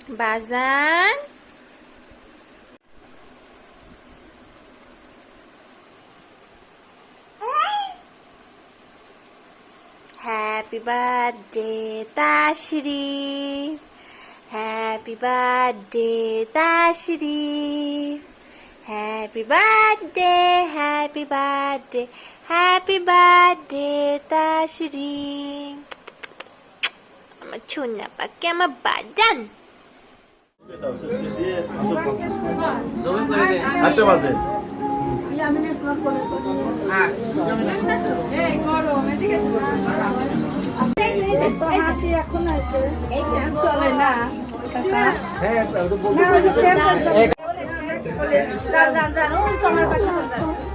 বাজান Happy birthday Tashrif Happy birthday Tashrif Happy birthday Happy birthday Happy birthday Tashrif আমার ছোনা পাখি আমার বাজান চলে না তোমার পাশে